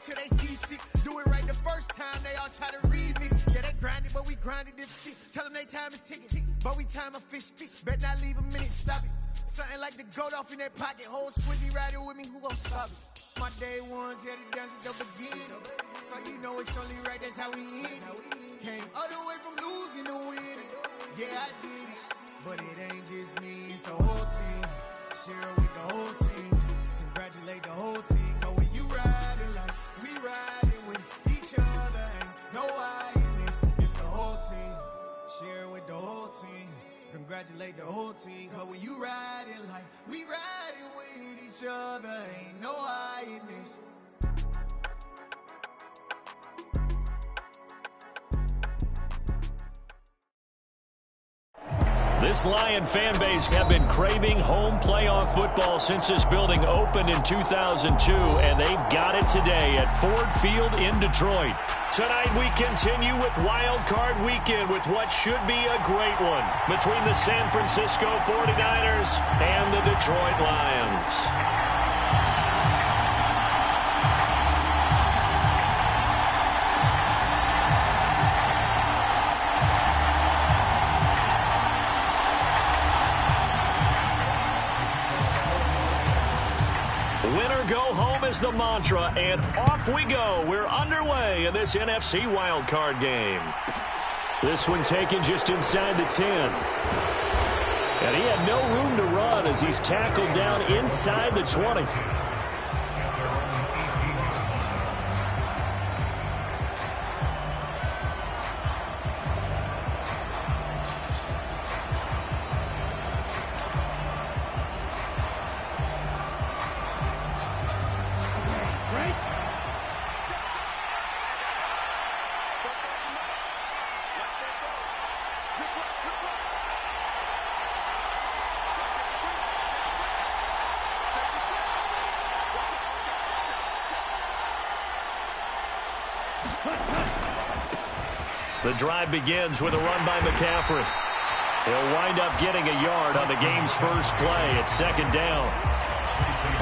till they see sick. Do it right the first time, they all try to remix. Yeah, they grinded, but we grinded this fit. Tell them they time is ticking, but we time a fish. Bet not leave a minute, stop it. Something like the goat off in their pocket. Whole squizzy riding with me, who gon' stop it? My day ones, here the dances of begin. So you know it's only right, that's how we end. Came all the way from losing to winning. Yeah, I did it, but it ain't just me, it's the whole team. Share it with the whole team. Congratulate the whole team. Cause when you riding like we riding with each other, ain't no I in this, it's the whole team. Share it with the whole team. Congratulate the whole team. Cause when you riding like we riding with each other, ain't no I in this. This Lion fan base have been craving home playoff football since this building opened in 2002, and they've got it today at Ford Field in Detroit. Tonight we continue with Wild Card Weekend with what should be a great one between the San Francisco 49ers and the Detroit Lions. Winner go home is the mantra, and off we go. We're underway in this NFC wildcard game. This one taken just inside the 10. And he had no room to run as he's tackled down inside the 20. The drive begins with a run by McCaffrey. He'll wind up getting a yard on the game's first play. It's second down.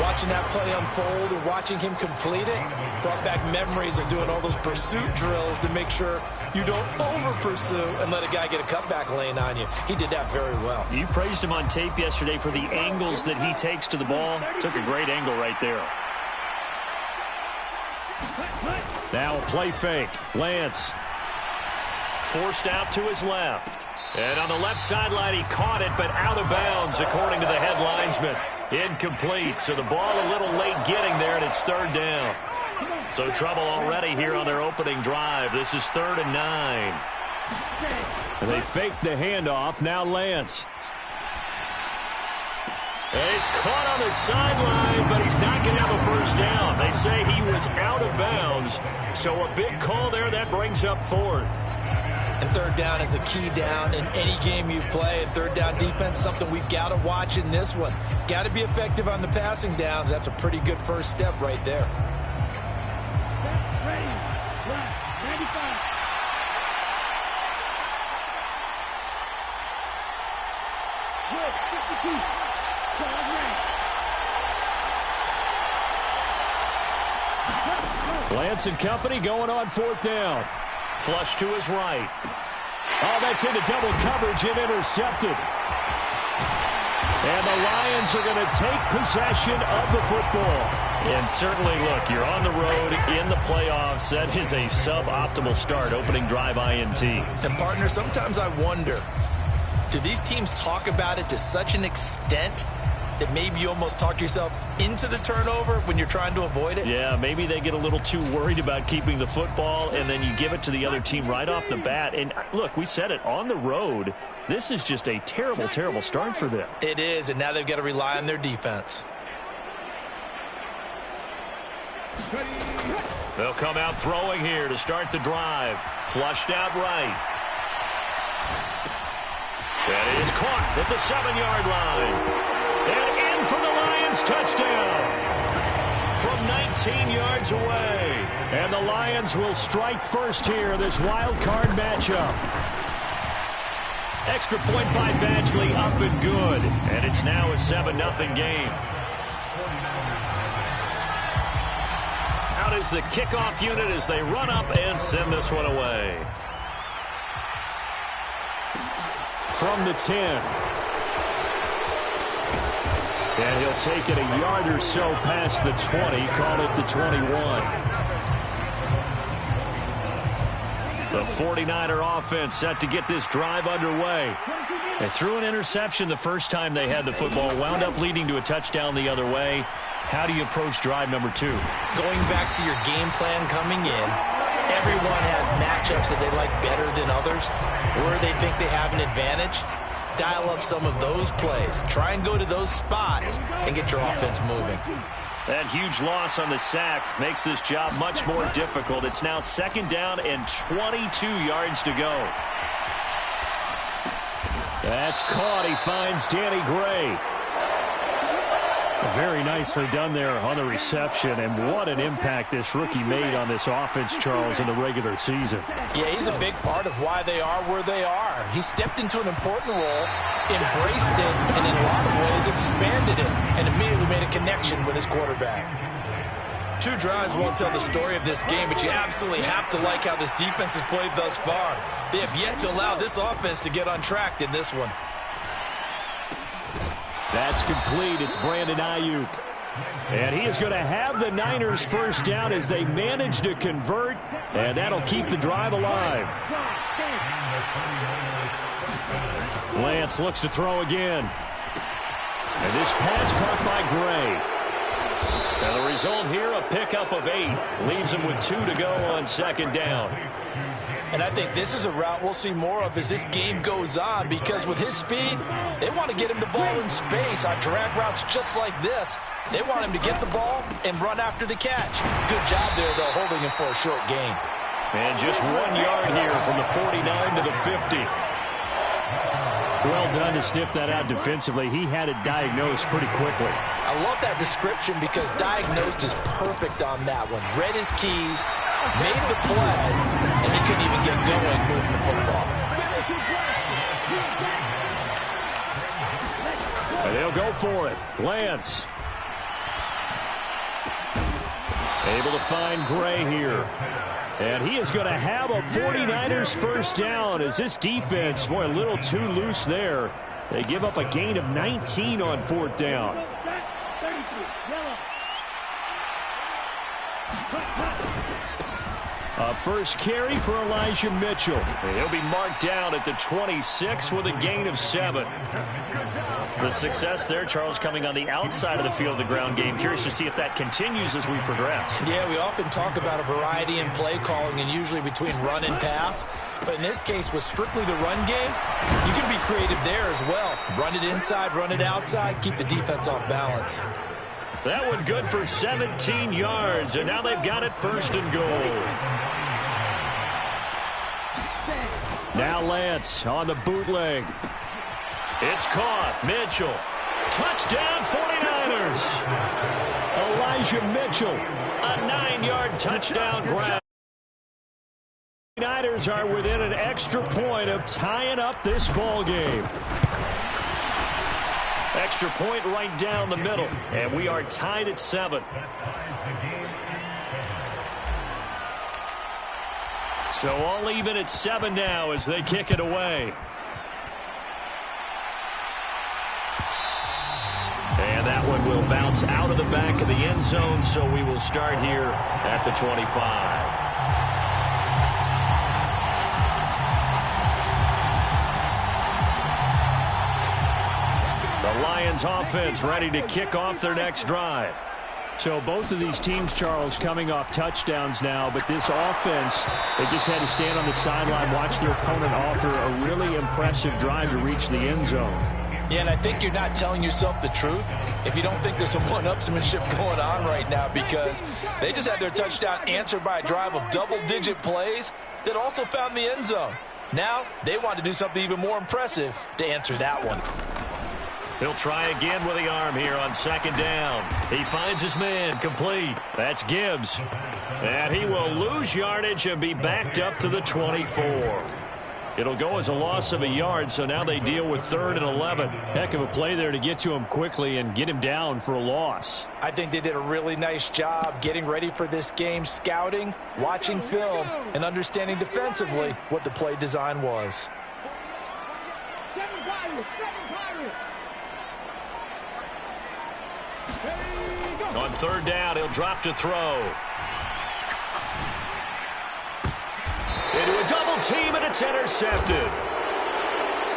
Watching that play unfold and watching him complete it brought back memories of doing all those pursuit drills to make sure you don't over-pursue and let a guy get a cutback lane on you. He did that very well. You praised him on tape yesterday for the angles that he takes to the ball. Took a great angle right there. Now a play fake. Lance forced out to his left. And on the left sideline, he caught it, but out of bounds, according to the head linesman. Incomplete, so the ball a little late getting there, and it's third down. So trouble already here on their opening drive. This is 3rd and 9. And they fake the handoff. Now Lance. And he's caught on the sideline, but he's not going to have a first down. They say he was out of bounds, so a big call there. That brings up 4th. And third down is a key down in any game you play. And third down defense, something we've got to watch in this one. Got to be effective on the passing downs. That's a pretty good first step right there. Lance and company going on 4th down. Flush to his right. Oh, that's into double coverage and intercepted. And the Lions are going to take possession of the football. And certainly, look, you're on the road in the playoffs. That is a suboptimal start, opening drive INT. And, partner, sometimes I wonder, do these teams talk about it to such an extent that maybe you almost talk yourself into the turnover when you're trying to avoid it? Yeah, maybe they get a little too worried about keeping the football, and then you give it to the other team right off the bat. And, look, we said it, on the road, this is just a terrible, terrible start for them. It is, and now they've got to rely on their defense. They'll come out throwing here to start the drive. Flushed out right. That is caught at the 7-yard line. And in for the Lions, touchdown from 19 yards away. And the Lions will strike first here, this wild card matchup. Extra point by Badgley, up and good. And it's now a 7-0 game. Out is the kickoff unit as they run up and send this one away. From the 10. And he'll take it a yard or so past the 20, call it the 21. The 49er offense set to get this drive underway. They threw an interception the first time they had the football, wound up leading to a touchdown the other way. How do you approach drive number 2? Going back to your game plan coming in, everyone has matchups that they like better than others, where they think they have an advantage. Dial up some of those plays. Try and go to those spots and get your offense moving. That huge loss on the sack makes this job much more difficult. It's now 2nd down and 22 yards to go. That's caught. He finds Danny Gray. Very nicely done there on the reception, and what an impact this rookie made on this offense, Charles, in the regular season. Yeah, he's a big part of why they are where they are. He stepped into an important role, embraced it, and in a lot of ways expanded it, and immediately made a connection with his quarterback. 2 drives won't tell the story of this game, but you absolutely have to like how this defense has played thus far. They have yet to allow this offense to get on track in this one. That's complete. It's Brandon Ayuk. And he is going to have the Niners first down as they manage to convert, and that'll keep the drive alive. Lance looks to throw again. And this pass caught by Gray. And the result here, a pickup of 8. Leaves him with 2 to go on 2nd down. And I think this is a route we'll see more of as this game goes on, because with his speed, they want to get him the ball in space on drag routes just like this. They want him to get the ball and run after the catch. Good job there, though, holding him for a short gain. And just 1 yard here from the 49 to the 50. Well done to sniff that out defensively. He had it diagnosed pretty quickly. I love that description because diagnosed is perfect on that one. Read his keys, made the play, and he couldn't even get going moving the football. And they'll go for it. Lance. Able to find Gray here. And he is going to have a 49ers first down as this defense, boy, a little too loose there. They give up a gain of 19 on 4th down. A first carry for Elijah Mitchell. And he'll be marked down at the 26 with a gain of 7. The success there, Charles, coming on the outside of the field of the ground game. Curious to see if that continues as we progress. Yeah, we often talk about a variety in play calling and usually between run and pass. But in this case, with strictly the run game, you can be creative there as well. Run it inside, run it outside, keep the defense off balance. That one good for 17 yards, and now they've got it 1st and goal. Now Lance on the bootleg. It's caught. Mitchell. Touchdown 49ers. Elijah Mitchell. A 9-yard touchdown grab. 49ers are within an extra point of tying up this ball game. Extra point right down the middle, and we are tied at 7. So all even at 7 now as they kick it away. And that one will bounce out of the back of the end zone, so we will start here at the 25. The Lions offense ready to kick off their next drive. So both of these teams, Charles, coming off touchdowns now, but this offense, they just had to stand on the sideline, watch their opponent author a really impressive drive to reach the end zone. Yeah, and I think you're not telling yourself the truth if you don't think there's some one-upsmanship going on right now, because they just had their touchdown answered by a drive of double-digit plays that also found the end zone. Now they want to do something even more impressive to answer that one. He'll try again with the arm here on 2nd down. He finds his man complete. That's Gibbs. And he will lose yardage and be backed up to the 24. It'll go as a loss of a yard, so now they deal with 3rd and 11. Heck of a play there to get to him quickly and get him down for a loss. I think they did a really nice job getting ready for this game, scouting, watching film, and understanding defensively what the play design was. On 3rd down, he'll drop to throw. Into a double team, and it's intercepted.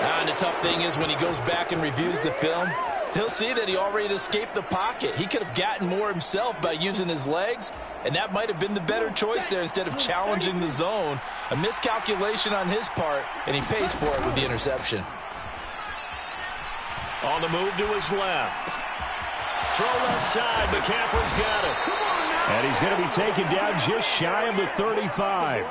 And the tough thing is when he goes back and reviews the film, he'll see that he already escaped the pocket. He could have gotten more himself by using his legs, and that might have been the better choice there instead of challenging the zone. A miscalculation on his part, and he pays for it with the interception. On the move to his left. Throw left side. McCaffrey's got it. And he's going to be taken down just shy of the 35.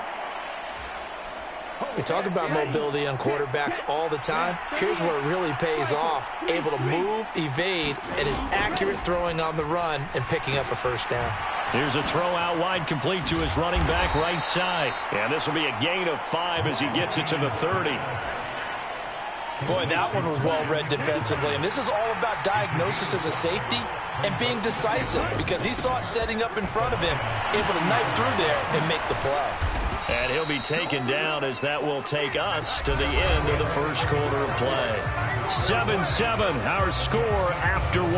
We talk about mobility on quarterbacks all the time. Here's where it really pays off. Able to move, evade, and is accurate throwing on the run and picking up a 1st down. Here's a throw out wide, complete to his running back right side. And this will be a gain of 5 as he gets it to the 30. Boy, that one was well read defensively. And this is all about diagnosis as a safety and being decisive because he saw it setting up in front of him, able to knife through there and make the play. And he'll be taken down as that will take us to the end of the 1st quarter of play. 7-7, our score after 1.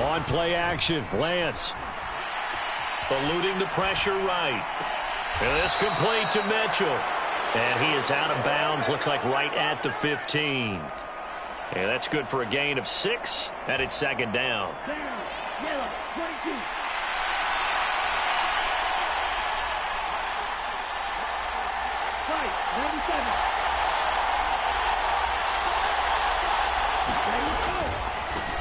On play action, Lance. Eluding the pressure right. And this complete to Mitchell. And he is out of bounds, looks like right at the 15. And that's good for a gain of 6, and it's 2nd down.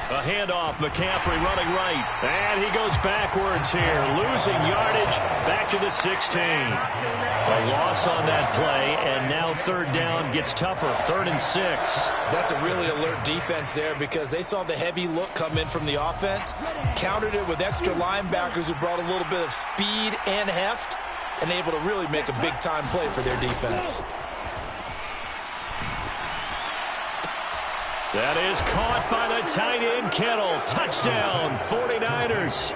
A handoff, McCaffrey running right. And he goes backwards here, losing yardage back to the 16. A loss on that play, and now 3rd down gets tougher, 3rd and 6. That's a really alert defense there because they saw the heavy look come in from the offense, countered it with extra linebackers who brought a little bit of speed and heft, and able to really make a big-time play for their defense. That is caught by the tight end, Kittle. Touchdown, 49ers.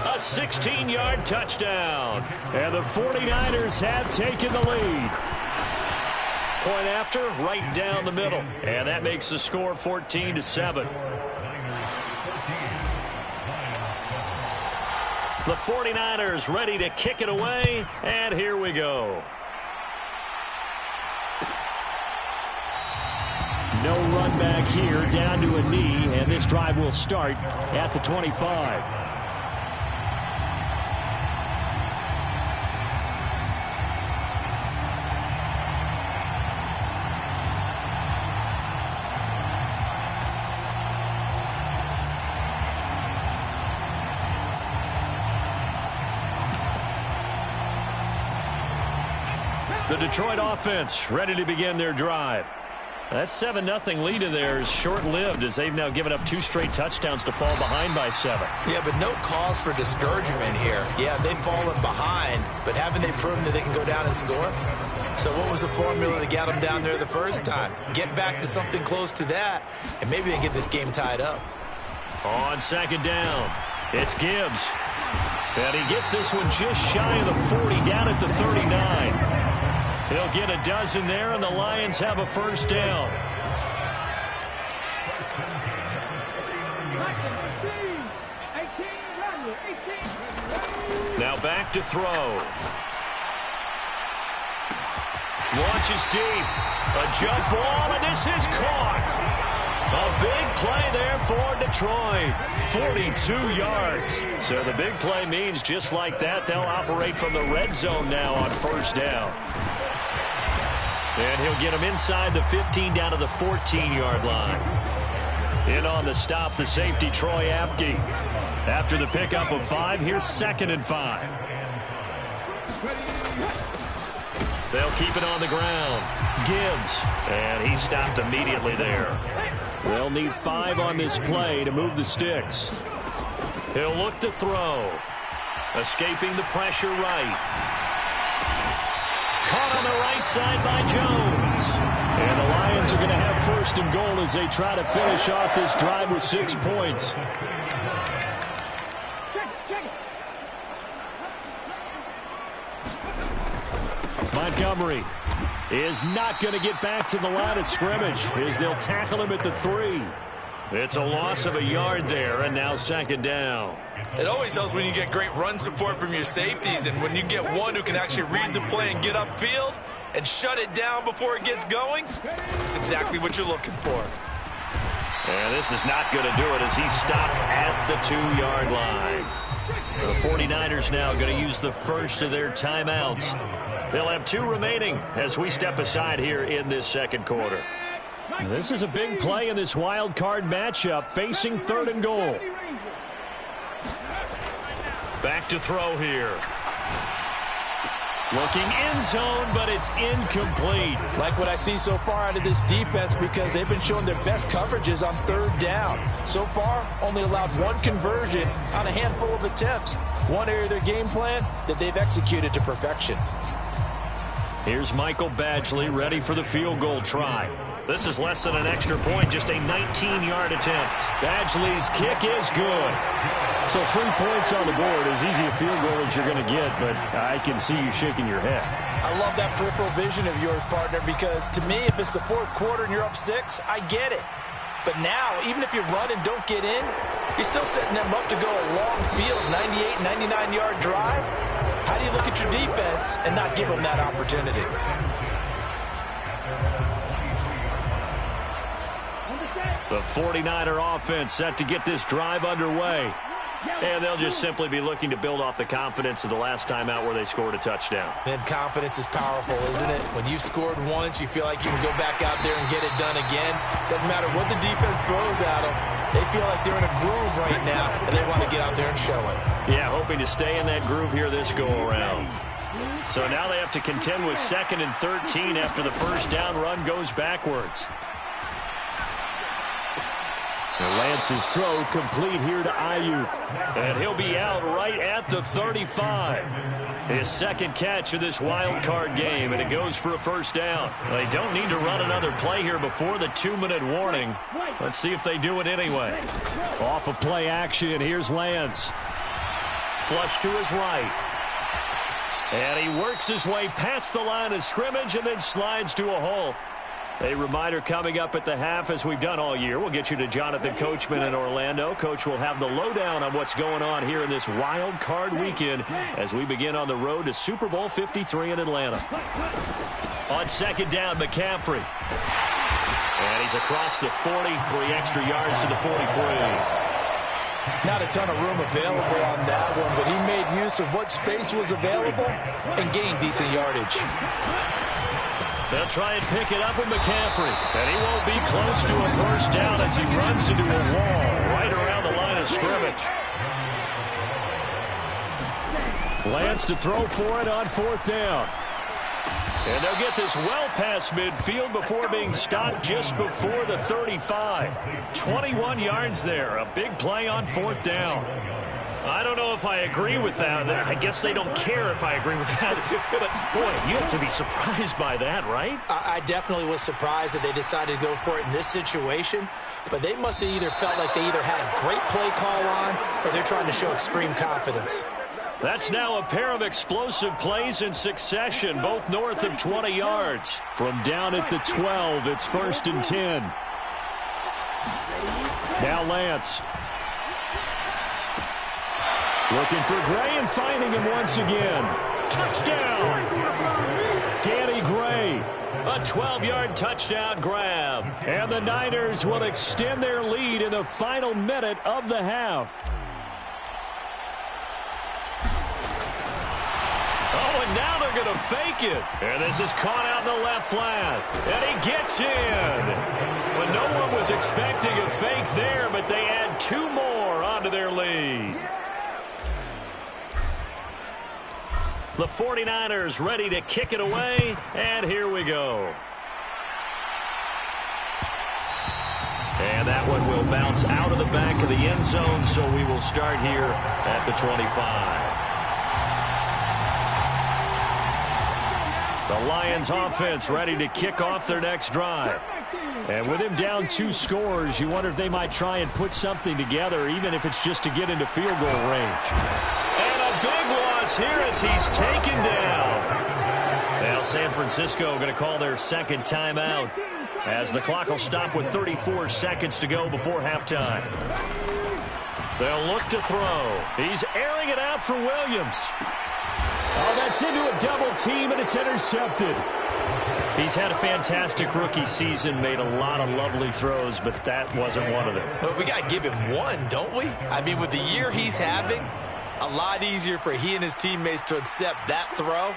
A 16-yard touchdown. And the 49ers have taken the lead. Point after, right down the middle. And that makes the score 14-7. The 49ers ready to kick it away. And here we go. No run back here, down to a knee, and this drive will start at the 25. The Detroit offense ready to begin their drive. That 7-0 lead of theirs short-lived as they've now given up 2 straight touchdowns to fall behind by 7. Yeah, but no cause for discouragement here. Yeah, they've fallen behind, but haven't they proven that they can go down and score? So what was the formula that got them down there the first time? Get back to something close to that, and maybe they can get this game tied up. On 2nd down, it's Gibbs. And he gets this one just shy of the 40, down at the 39. He'll get a dozen there, and the Lions have a 1st down. Now back to throw. Launches deep. A jump ball, and this is caught. A big play there for Detroit. 42 yards. So the big play means just like that, they'll operate from the red zone now on 1st down. And he'll get him inside the 15 down to the 14-yard line. In on the stop, the safety, Troy Apke. After the pickup of 5, here's 2nd and 5. They'll keep it on the ground. Gibbs, and he stopped immediately there. They'll need 5 on this play to move the sticks. He'll look to throw. Escaping the pressure right. Caught on the right side by Jones. And the Lions are going to have first and goal as they try to finish off this drive with 6 points. Montgomery is not going to get back to the line of scrimmage as they'll tackle him at the 3. It's a loss of a yard there, and now second down. It always helps when you get great run support from your safeties, and when you get one who can actually read the play and get upfield and shut it down before it gets going, it's exactly what you're looking for. And this is not going to do it as he's stopped at the 2-yard line. The 49ers now going to use the first of their timeouts. They'll have 2 remaining as we step aside here in this second quarter. This is a big play in this wild card matchup, facing 3rd and goal. Back to throw here. Looking end zone, but it's incomplete. Like what I see so far out of this defense because they've been showing their best coverages on 3rd down. So far, only allowed 1 conversion on a handful of attempts. One area of their game plan that they've executed to perfection. Here's Michael Badgley ready for the field goal try. This is less than an extra point, just a 19-yard attempt. Badgley's kick is good. So 3 points on the board, as easy a field goal as you're going to get, but I can see you shaking your head. I love that peripheral vision of yours, partner, because to me, if it's the 4th quarter and you're up 6, I get it. But now, even if you run and don't get in, you're still setting them up to go a long field, 98, 99-yard drive. How do you look at your defense and not give them that opportunity? The 49er offense set to get this drive underway. And they'll just simply be looking to build off the confidence of the last time out where they scored a touchdown. And confidence is powerful, isn't it? When you've scored once, you feel like you can go back out there and get it done again. Doesn't matter what the defense throws at them. They feel like they're in a groove right now, and they want to get out there and show it. Yeah, hoping to stay in that groove here this go-around. So now they have to contend with 2nd and 13 after the first down run goes backwards. And Lance's throw complete here to Ayuk. And he'll be out right at the 35. His 2nd catch of this wild card game, and it goes for a first down. They don't need to run another play here before the 2-minute warning. Let's see if they do it anyway. Off of play action, here's Lance. Flush to his right. And he works his way past the line of scrimmage and then slides to a halt. A reminder coming up at the half, as we've done all year. We'll get you to Jonathan Coachman in Orlando. Coach will have the lowdown on what's going on here in this wild card weekend as we begin on the road to Super Bowl 53 in Atlanta. On 2nd down, McCaffrey. And he's across the 40, 3 extra yards to the 43. Not a ton of room available on that one, but he made use of what space was available and gained decent yardage. They'll try and pick it up with McCaffrey. And he won't be close to a first down as he runs into a wall right around the line of scrimmage. Lance to throw for it on 4th down. And they'll get this well past midfield before being stopped just before the 35. 21 yards there. A big play on 4th down. I don't know if I agree with that. I guess they don't care if I agree with that. But, boy, you have to be surprised by that, right? I definitely was surprised that they decided to go for it in this situation. But they must have either felt like they either had a great play call on or they're trying to show extreme confidence. That's now a pair of explosive plays in succession, both north of 20 yards. From down at the 12, it's 1st and 10. Now Lance. Looking for Gray and finding him once again. Touchdown! Danny Gray. A 12-yard touchdown grab. And the Niners will extend their lead in the final minute of the half. Oh, and now they're going to fake it. And this is caught out in the left flat. And he gets in. Well, no one was expecting a fake there, but they add 2 more onto their lead. The 49ers ready to kick it away, and here we go. And that one will bounce out of the back of the end zone, so we will start here at the 25. The Lions offense ready to kick off their next drive. And with him down 2 scores, you wonder if they might try and put something together, even if it's just to get into field goal range. And a big loss here as he's taken down. Now San Francisco going to call their second timeout as the clock will stop with 34 seconds to go before halftime. They'll look to throw. He's airing it out for Williams. Oh, that's into a double team, and it's intercepted. He's had a fantastic rookie season, made a lot of lovely throws, but that wasn't one of them. Well, we got to give him one, don't we? I mean, with the year he's having, a lot easier for he and his teammates to accept that throw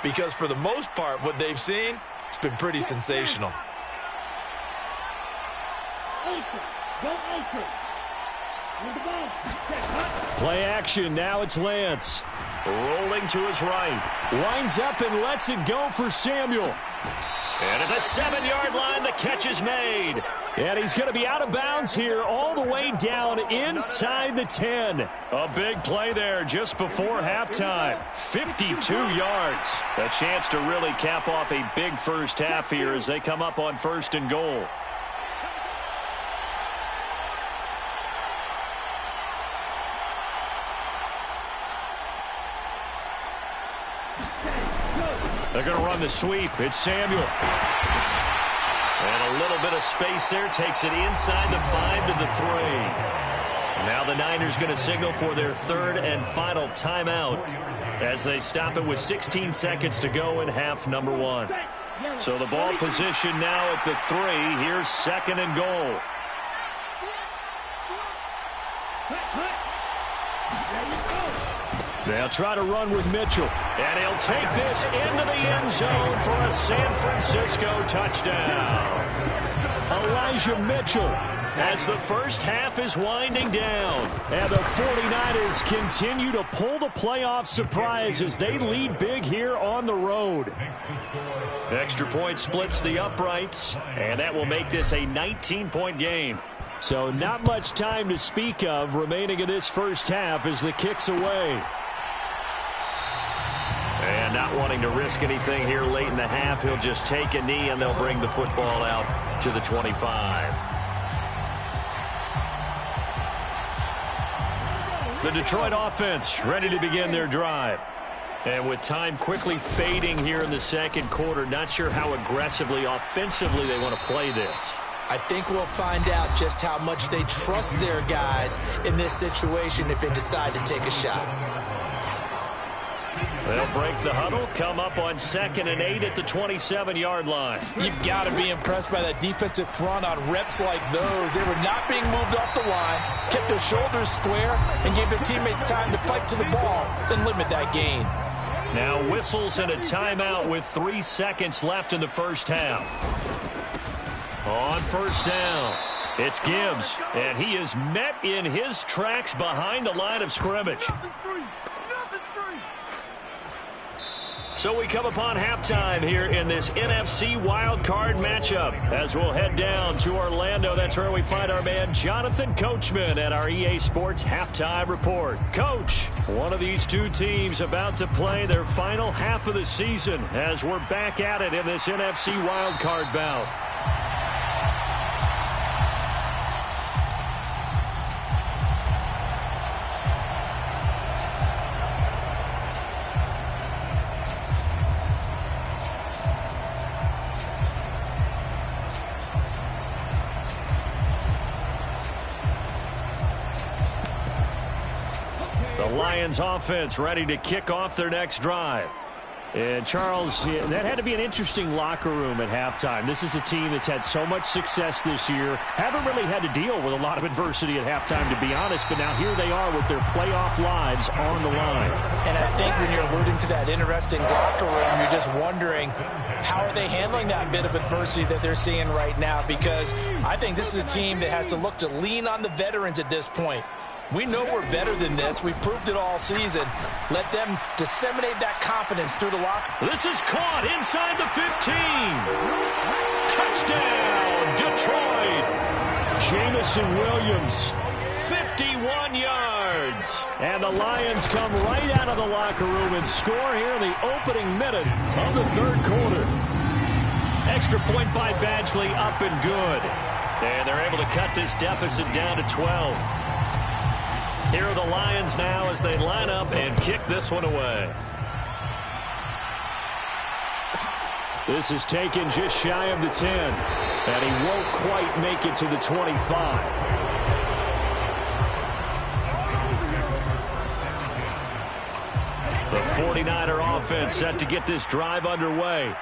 because for the most part, what they've seen, it's been pretty sensational. Play action, now it's Lance. Rolling to his right. Lines up and lets it go for Samuel. And at the 7-yard line, the catch is made. And he's going to be out of bounds here all the way down inside the 10. A big play there just before halftime. 52 yards. A chance to really cap off a big first half here as they come up on 1st and goal. They're going to run the sweep. It's Samuel. And a little bit of space there. Takes it inside the 5 to the 3. Now the Niners going to signal for their 3rd and final timeout as they stop it with 16 seconds to go in half number 1. So the ball position now at the 3. Here's 2nd and goal. They'll try to run with Mitchell. And he'll take this into the end zone for a San Francisco touchdown. Elijah Mitchell as the first half is winding down. And the 49ers continue to pull the playoff surprise as they lead big here on the road. Extra point splits the uprights, and that will make this a 19-point game. So not much time to speak of remaining in this first half as the kick's away. And not wanting to risk anything here late in the half, he'll just take a knee and they'll bring the football out to the 25. The Detroit offense ready to begin their drive. And with time quickly fading here in the second quarter, not sure how aggressively, offensively they want to play this. I think we'll find out just how much they trust their guys in this situation if they decide to take a shot. They'll break the huddle, come up on 2nd and 8 at the 27-yard line. You've got to be impressed by that defensive front on reps like those. They were not being moved off the line, kept their shoulders square, and gave their teammates time to fight to the ball and limit that gain. Now whistles and a timeout with 3 seconds left in the first half. On 1st down, it's Gibbs, and he is met in his tracks behind the line of scrimmage. So we come upon halftime here in this NFC wildcard matchup as we'll head down to Orlando. That's where we find our man Jonathan Coachman at our EA Sports Halftime Report. Coach, one of these two teams about to play their final half of the season as we're back at it in this NFC wildcard bout. Lions offense ready to kick off their next drive. And Charles, that had to be an interesting locker room at halftime. This is a team that's had so much success this year. Haven't really had to deal with a lot of adversity at halftime, to be honest. But now here they are with their playoff lives on the line. And I think when you're alluding to that interesting locker room, you're just wondering how are they handling that bit of adversity that they're seeing right now? Because I think this is a team that has to look to lean on the veterans at this point. We know we're better than this. We've proved it all season. Let them disseminate that confidence through the locker. This is caught inside the 15. Touchdown, Detroit. Jamison Williams, 51 yards. And the Lions come right out of the locker room and score here in the opening minute of the third quarter. Extra point by Badgley, up and good. And they're able to cut this deficit down to 12. Here are the Lions now as they line up and kick this one away. This is taken just shy of the 10. And he won't quite make it to the 25. The 49er offense set to get this drive underway.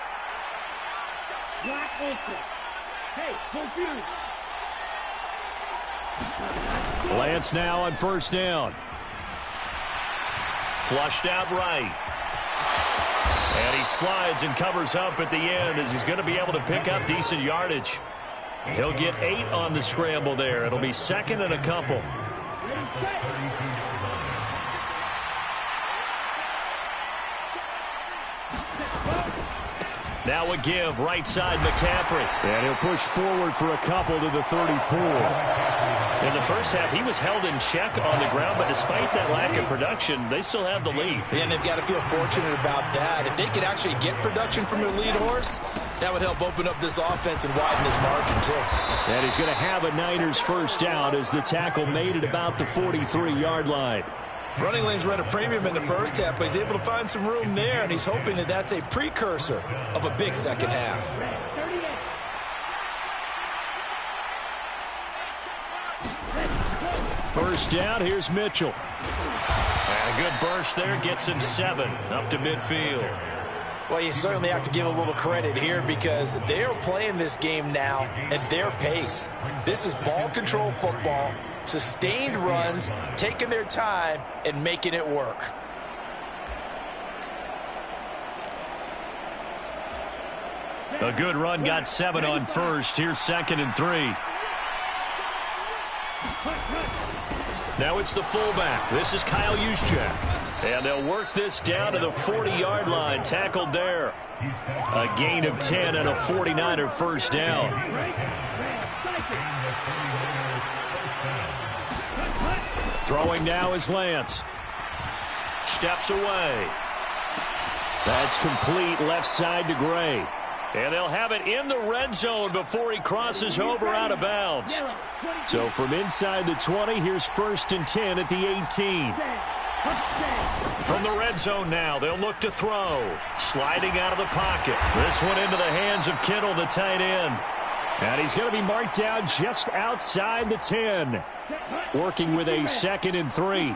Lance now on first down. Flushed out right. And he slides and covers up at the end as he's going to be able to pick up decent yardage. He'll get 8 on the scramble there. It'll be second and a couple. Now a give, right side McCaffrey. And he'll push forward for a couple to the 34. In the first half, he was held in check on the ground, but despite that lack of production, they still have the lead. And they've got to feel fortunate about that. If they could actually get production from their lead horse, that would help open up this offense and widen this margin, too. And he's going to have a Niners first down as the tackle made it about the 43-yard line. Running lanes were at a premium in the first half, but he's able to find some room there, and he's hoping that that's a precursor of a big second half. First down, here's Mitchell. And a good burst there, gets him 7 up to midfield. Well, you certainly have to give a little credit here because they're playing this game now at their pace. This is ball control football. Sustained runs, taking their time, and making it work. A good run, got 7 on first. Here's second and 3. Now it's the fullback. This is Kyle Juszczyk. And they'll work this down to the 40-yard line. Tackled there. A gain of 10 and a 49er first down. Throwing now is Lance. Steps away. That's complete left side to Gray. And they'll have it in the red zone before he crosses over out of bounds. So from inside the 20, here's first and 10 at the 18. From the red zone now, they'll look to throw. Sliding out of the pocket. This one into the hands of Kittle, the tight end. And he's going to be marked down just outside the 10. Working with a second and 3.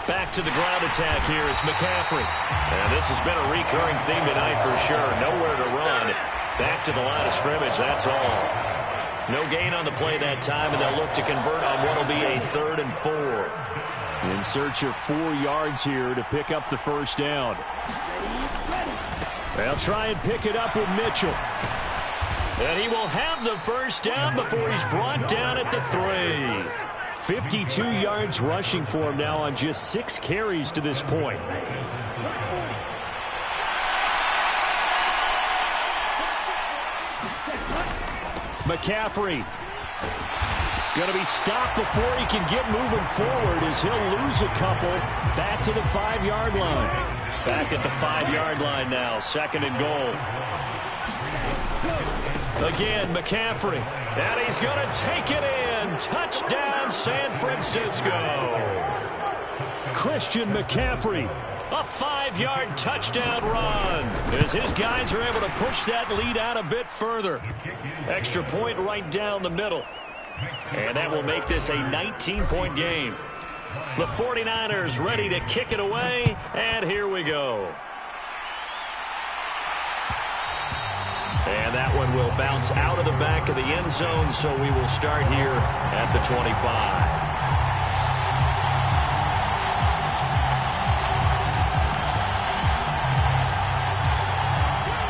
Back to the ground attack here. It's McCaffrey. And this has been a recurring theme tonight for sure. Nowhere to run. Back to the line of scrimmage, that's all. No gain on the play that time, and they'll look to convert on what will be a 3rd and 4. In search of 4 yards here to pick up the first down. They'll try and pick it up with Mitchell. And he will have the first down before he's brought down at the 3. 52 yards rushing for him now on just 6 carries to this point. McCaffrey going to be stopped before he can get moving forward as he'll lose a couple back to the 5-yard line. Back at the 5-yard line now, second and goal. Again, McCaffrey. And he's going to take it in. Touchdown, San Francisco. Christian McCaffrey. A 5-yard touchdown run as his guys are able to push that lead out a bit further. Extra point right down the middle. And that will make this a 19-point game. The 49ers ready to kick it away, and here we go. And that one will bounce out of the back of the end zone, so we will start here at the 25.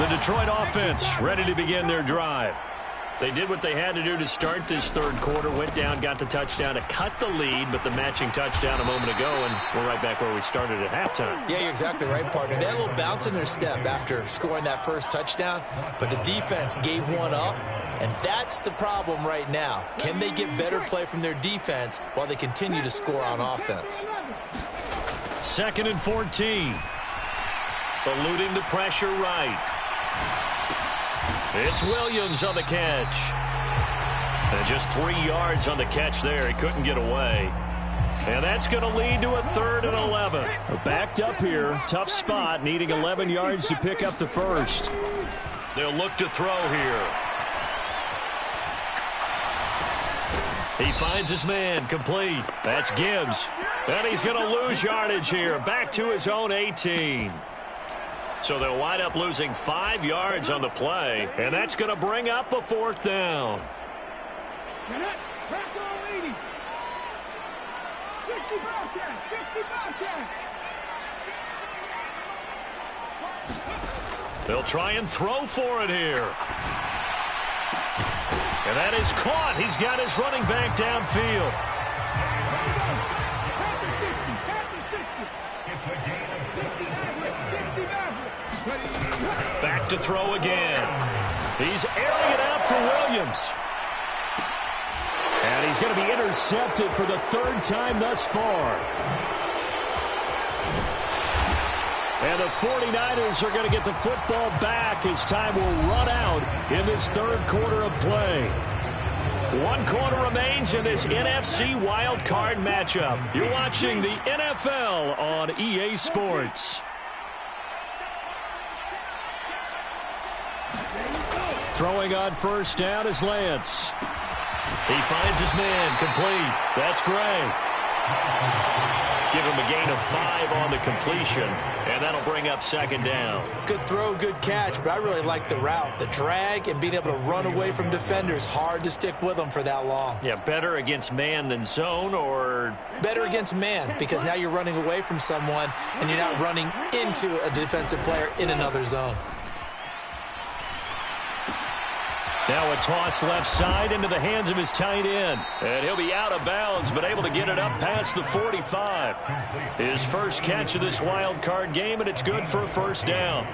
The Detroit offense ready to begin their drive. They did what they had to do to start this third quarter, went down, got the touchdown to cut the lead, but the matching touchdown a moment ago, and we're right back where we started at halftime. Yeah, you're exactly right, partner. They had a little bounce in their step after scoring that first touchdown, but the defense gave one up, and that's the problem right now. Can they get better play from their defense while they continue to score on offense? 2nd and 14. Eluding the pressure right. It's Williams on the catch. And just 3 yards on the catch there. He couldn't get away. And that's going to lead to a 3rd and 11. Backed up here. Tough spot. Needing 11 yards to pick up the first. They'll look to throw here. He finds his man. Complete. That's Gibbs. And he's going to lose yardage here. Back to his own 18. So they'll wind up losing 5 yards on the play, and that's going to bring up a 4th down. They'll try and throw for it here. And that is caught. He's got his running back downfield. Back to throw again. He's airing it out for Williams. And he's going to be intercepted for the 3rd time thus far. And the 49ers are going to get the football back as time will run out in this 3rd quarter of play. 1 quarter remains in this NFC wild card matchup. You're watching the NFL on EA Sports. Throwing on 1st down is Lance. He finds his man. Complete. That's Gray. Give him a gain of 5 on the completion, and that'll bring up 2nd down. Good throw, good catch, but I really like the route. The drag and being able to run away from defenders. Hard to stick with them for that long. Yeah, better against man than zone, or? Better against man, because now you're running away from someone, and you're not running into a defensive player in another zone. Now a toss left side into the hands of his tight end. And he'll be out of bounds, but able to get it up past the 45. His first catch of this wild card game, and it's good for a 1st down.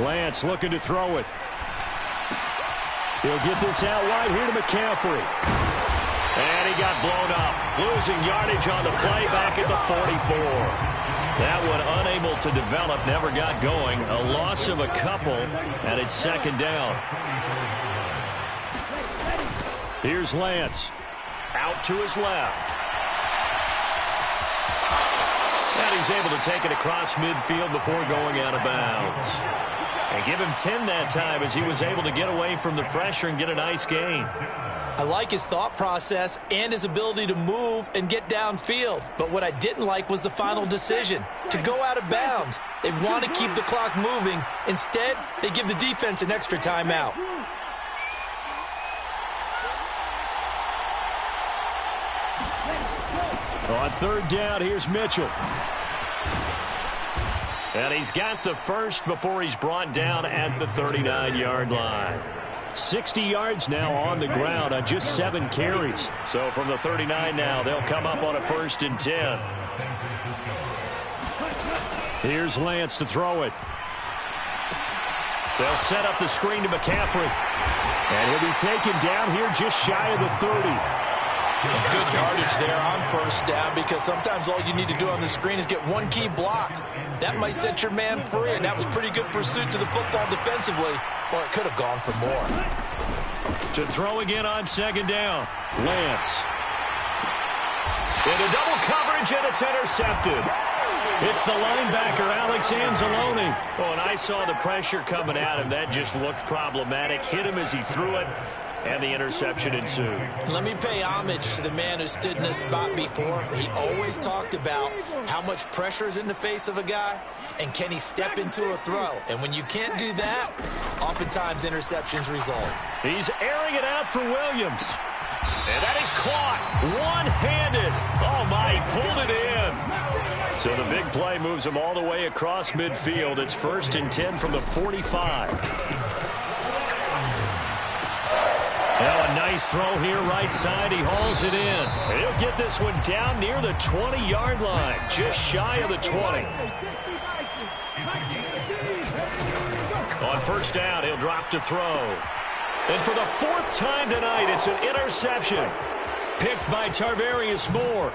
Lance looking to throw it. He'll get this out wide here to McCaffrey. And he got blown up, losing yardage on the play back at the 44. That one unable to develop, never got going. A loss of a couple, and it's 2nd down. Here's Lance. Out to his left. And he's able to take it across midfield before going out of bounds. And give him 10 that time as he was able to get away from the pressure and get a nice gain. I like his thought process and his ability to move and get downfield. But what I didn't like was the final decision, to go out of bounds. They want to keep the clock moving. Instead, they give the defense an extra timeout. On 3rd down, here's Mitchell. And he's got the first before he's brought down at the 39-yard line. 60 yards now on the ground on just 7 carries. So from the 39 now, they'll come up on a 1st and 10. Here's Lance to throw it. They'll set up the screen to McCaffrey. And he'll be taken down here just shy of the 30. Good yardage there on 1st down, because sometimes all you need to do on the screen is get one key block. That might set your man free, and that was pretty good pursuit to the football defensively, or it could have gone for more. To throw again on 2nd down. Lance. Into double coverage, and it's intercepted. It's the linebacker, Alex Anzalone. Oh, and I saw the pressure coming at him. That just looked problematic. Hit him as he threw it, and the interception ensued. Let me pay homage to the man who stood in this spot before. He always talked about how much pressure is in the face of a guy, and can he step into a throw. And when you can't do that, oftentimes interceptions result. He's airing it out for Williams. And that is caught one-handed. Oh, pulled it in. So the big play moves him all the way across midfield. It's 1st and 10 from the 45. Now a nice throw here right side. He hauls it in. And he'll get this one down near the 20-yard line, just shy of the 20. On 1st down, he'll drop to throw. And for the 4th time tonight, it's an interception. Picked by Tarvarius Moore.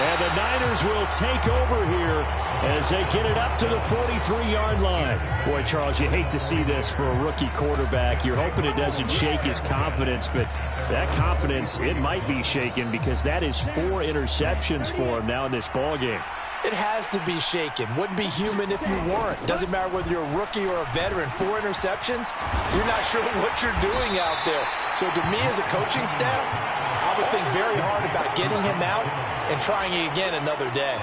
And the Niners will take over here as they get it up to the 43-yard line. Boy, Charles, you hate to see this for a rookie quarterback. You're hoping it doesn't shake his confidence, but that confidence, it might be shaken because that is 4 interceptions for him now in this ballgame. It has to be shaken. Wouldn't be human if you weren't. Doesn't matter whether you're a rookie or a veteran. 4 interceptions, you're not sure what you're doing out there. So to me as a coaching staff, I would think very hard about getting him out and trying it again another day.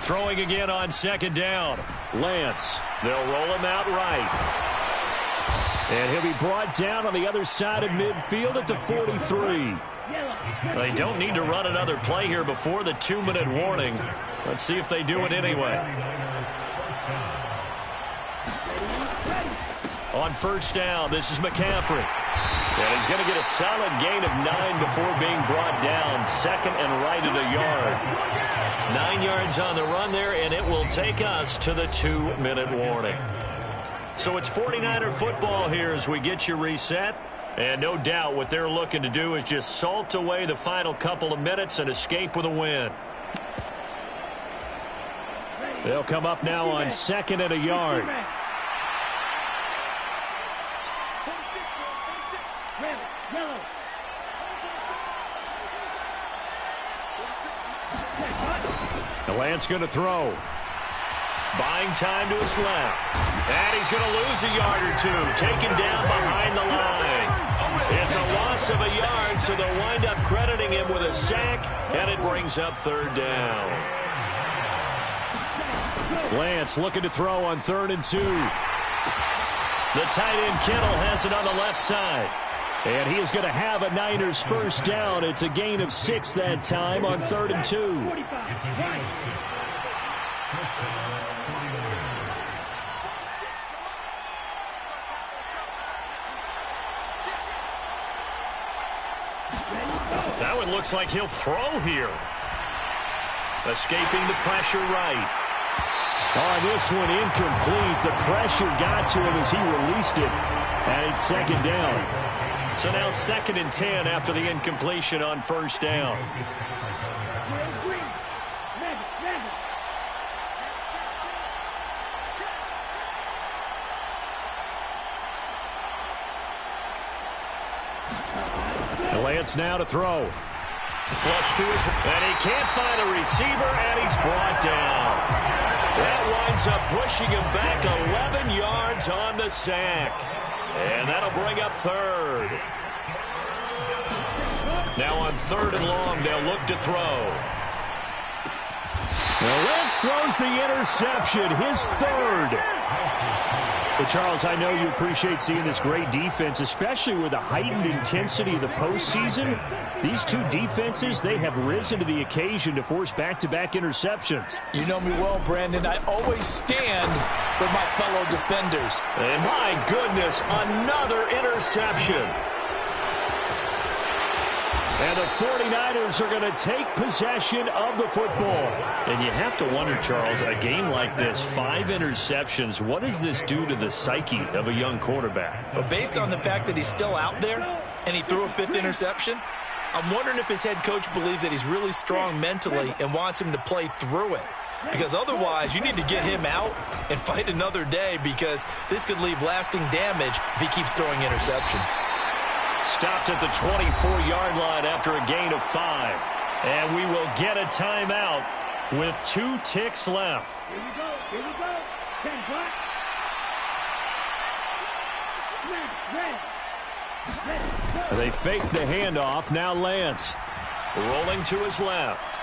Throwing again on 2nd down. Lance, they'll roll him out right. And he'll be brought down on the other side of midfield at the 43. They don't need to run another play here before the 2-minute warning. Let's see if they do it anyway. On 1st down, this is McCaffrey. And he's going to get a solid gain of 9 before being brought down. 2nd and right at a yard. 9 yards on the run there, and it will take us to the 2-minute warning. So it's 49er football here as we get you reset. And no doubt what they're looking to do is just salt away the final couple of minutes and escape with a win. They'll come up now on 2nd and a yard. The Lance going to throw. Buying time to his left. And he's going to lose a yard or two. Taken down behind the line. It's a loss of a yard, so they'll wind up crediting him with a sack, and it brings up 3rd down. Lance looking to throw on 3rd and 2. The tight end Kittle has it on the left side. And he is going to have a Niners 1st down. It's a gain of 6 that time on 3rd and 2. That one looks like he'll throw here. Escaping the pressure right. On this one, incomplete. The pressure got to him as he released it. And it's 2nd down. So now 2nd and 10 after the incompletion on 1st down. Lance now to throw. Flush to his, and he can't find a receiver, and he's brought down. That winds up pushing him back 11 yards on the sack. And that'll bring up 3rd. Now on 3rd and long, they'll look to throw. Now Lance throws the interception, his 3rd. But Charles, I know you appreciate seeing this great defense, especially with the heightened intensity of the postseason. These two defenses, they have risen to the occasion to force back-to-back interceptions. You know me well, Brandon. I always stand with my fellow defenders. And my goodness, another interception. And the 49ers are going to take possession of the football. And you have to wonder, Charles, a game like this, 5 interceptions, what does this do to the psyche of a young quarterback? Well, based on the fact that he's still out there and he threw a 5th interception, I'm wondering if his head coach believes that he's really strong mentally and wants him to play through it. Because otherwise, you need to get him out and fight another day, because this could leave lasting damage if he keeps throwing interceptions. Stopped at the 24-yard line after a gain of 5. And we will get a timeout with 2 ticks left. Here we go. Here we go. 10 clock. Red. They fake the handoff. Now Lance. Rolling to his left.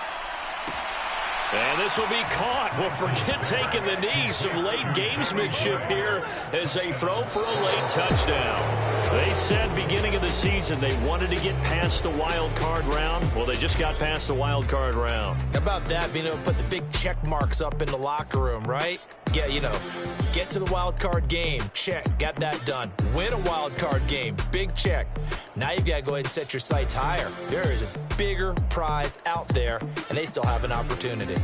And this will be caught. Well, forget taking the knee. Some late gamesmanship here as they throw for a late touchdown. They said beginning of the season they wanted to get past the wild card round. Well, they just got past the wild card round. How about that, being able to put the big check marks up in the locker room, right? Get to the wild card game. Check. Got that done. Win a wild card game. Big check. Now you've got to go ahead and set your sights higher. There is a bigger prize out there, and they still have an opportunity.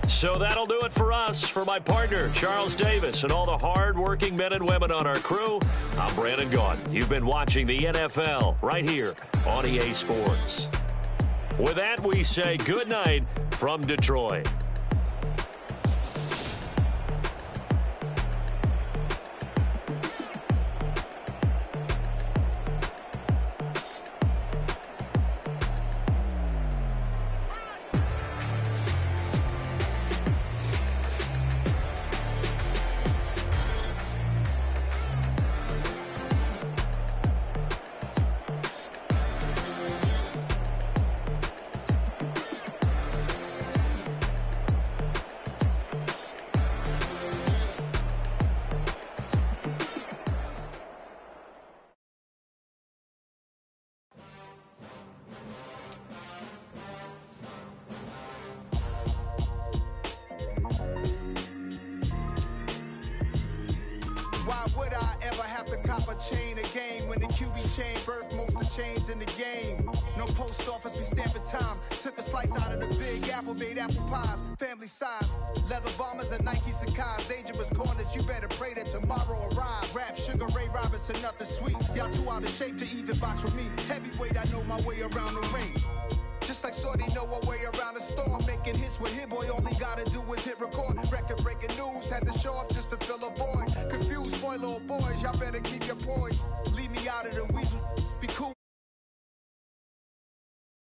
So that'll do it for us. For my partner, Charles Davis, and all the hard-working men and women on our crew, I'm Brandon Gaudin. You've been watching the NFL right here on EA Sports. With that, we say good night from Detroit. Why would I ever have to cop a chain again when the QB chain birthed most of the chains in the game? No post office, we stamping time. Took a slice out of the big apple, made apple pies, family size. Leather bombers and Nike Sacai's. Dangerous corners, you better pray that tomorrow arrives. Rap, Sugar Ray Robinson, nothing sweet. Y'all too out of shape to even box with me. Heavyweight, I know my way around the ring. Just like Shorty know her way around the storm. Making hits with Hit Boy, all he gotta do is hit record. Record breaking news, had to show up just to fill a void. Confused, spoil little boys, y'all better keep your poise. Leave me out of the